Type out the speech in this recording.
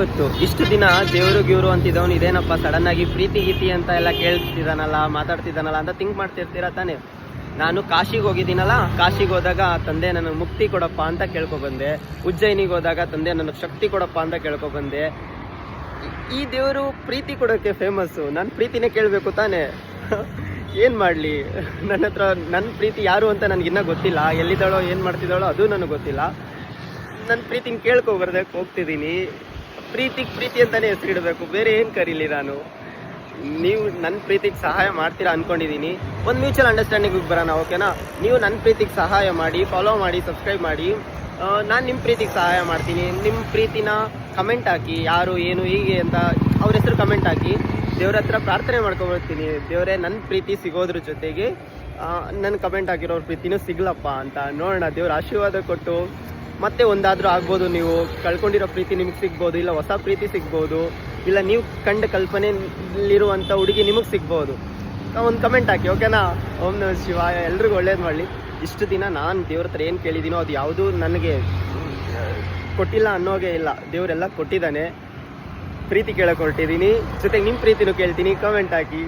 ಗೊತ್ತು ಇಷ್ಟು ದಿನ ದೇವರು ಗಿವ್ರು ಅಂತಿದ್ದವನು ಇದೇನಪ್ಪ ಸಡನ್ ಆಗಿ ಪ್ರೀತಿ ಗೀತಿ ಅಂತ ಎಲ್ಲ ಕೇಳ್ತಿದ್ದಾನಲ್ಲ ಮಾತಾಡ್ತಿದ್ದಾನಲ್ಲ ಅಂತ ಥಿಂಕ್ ಮಾಡ್ತಿರ್ತೀರ ತಾನೆ. ನಾನು ಕಾಶಿಗೆ ಹೋಗಿದ್ದೀನಲ್ಲ, ಕಾಶಿಗೆ ಹೋದಾಗ ತಂದೆ ನನಗೆ ಮುಕ್ತಿ ಕೊಡಪ್ಪ ಅಂತ ಕೇಳ್ಕೊಬಂದೆ. ಉಜ್ಜಯಿನಿಗೆ ಹೋದಾಗ ತಂದೆ ನನಗೆ ಶಕ್ತಿ ಕೊಡಪ್ಪ ಅಂತ ಕೇಳ್ಕೊಬಂದೆ. ಈ ದೇವರು ಪ್ರೀತಿ ಕೊಡೋಕ್ಕೆ ಫೇಮಸ್ಸು. ನನ್ನ ಪ್ರೀತಿನೇ ಕೇಳಬೇಕು ತಾನೆ. ಏನು ಮಾಡಲಿ, ನನ್ನ ಹತ್ರ ನನ್ನ ಪ್ರೀತಿ ಯಾರು ಅಂತ ನನಗಿನ್ನೂ ಗೊತ್ತಿಲ್ಲ. ಎಲ್ಲಿದ್ದಾಳೋ ಏನು ಮಾಡ್ತಿದ್ದಾಳೋ ಅದು ನನಗೆ ಗೊತ್ತಿಲ್ಲ. ನನ್ನ ಪ್ರೀತಿನ ಕೇಳ್ಕೊಬರ್ದಕ್ಕೆ ಹೋಗ್ತಿದ್ದೀನಿ. ಪ್ರೀತಿ ಅಂತಲೇ ಹೆಸರಿಡಬೇಕು, ಬೇರೆ ಏನು ಕರೀಲಿ ನಾನು. ನೀವು ನನ್ನ ಪ್ರೀತಿಗೆ ಸಹಾಯ ಮಾಡ್ತೀರಾ ಅಂದ್ಕೊಂಡಿದ್ದೀನಿ. ಒಂದು ಮ್ಯೂಚುವಲ್ ಅಂಡರ್ಸ್ಟ್ಯಾಂಡಿಂಗಿಗೆ ಬರೋಣ, ಓಕೆನಾ? ನೀವು ನನ್ನ ಪ್ರೀತಿಗೆ ಸಹಾಯ ಮಾಡಿ, ಫಾಲೋ ಮಾಡಿ, ಸಬ್ಸ್ಕ್ರೈಬ್ ಮಾಡಿ. ನಾನು ನಿಮ್ಮ ಪ್ರೀತಿಗೆ ಸಹಾಯ ಮಾಡ್ತೀನಿ. ನಿಮ್ಮ ಪ್ರೀತಿನ ಕಮೆಂಟ್ ಹಾಕಿ, ಯಾರು ಏನು ಹೀಗೆ ಅಂತ ಅವ್ರ ಹೆಸರು ಕಮೆಂಟ್ ಹಾಕಿ. ದೇವ್ರ ಹತ್ರ ಪ್ರಾರ್ಥನೆ ಮಾಡ್ಕೊಬರ್ತೀನಿ, ದೇವರೇ ನನ್ನ ಪ್ರೀತಿ ಸಿಗೋದ್ರ ಜೊತೆಗೆ ನನ್ನ ಕಮೆಂಟ್ ಹಾಕಿರೋರ ಪ್ರೀತಿನೂ ಸಿಗ್ಲಪ್ಪ ಅಂತ. ನೋಡೋಣ, ದೇವ್ರ ಆಶೀರ್ವಾದ ಕೊಟ್ಟು ಮತ್ತೆ ಒಂದಾದರೂ ಆಗ್ಬೋದು. ನೀವು ಕಳ್ಕೊಂಡಿರೋ ಪ್ರೀತಿ ನಿಮಗೆ ಸಿಗ್ಬೋದು, ಇಲ್ಲ ಹೊಸ ಪ್ರೀತಿ ಸಿಗ್ಬೋದು, ಇಲ್ಲ ನೀವು ಕಂಡ ಕಲ್ಪನೆಯಲ್ಲಿರುವಂಥ ಹುಡುಗಿ ನಿಮಗೆ ಸಿಗ್ಬೋದು. ಒಂದು ಕಮೆಂಟ್ ಹಾಕಿ, ಓಕೆನಾ? ಓಂ ನಮಃ ಶಿವಾಯ. ಎಲ್ರಿಗೂ ಒಳ್ಳೇದು ಮಾಡಲಿ. ಇಷ್ಟು ದಿನ ನಾನು ದೇವ್ರ ಹತ್ರ ಏನು ಕೇಳಿದ್ದೀನೋ ಅದು ಯಾವುದೂ ನನಗೆ ಕೊಟ್ಟಿಲ್ಲ ಅನ್ನೋಗೆ ಇಲ್ಲ. ದೇವರೆಲ್ಲ ಕೊಟ್ಟಿದ್ದಾನೆ. ಪ್ರೀತಿ ಕೇಳಕ್ಕೆ ಹೊರಟಿದ್ದೀನಿ, ಜೊತೆಗೆ ನಿಮ್ಮ ಪ್ರೀತಿನೂ ಕೇಳ್ತೀನಿ. ಕಮೆಂಟ್ ಹಾಕಿ.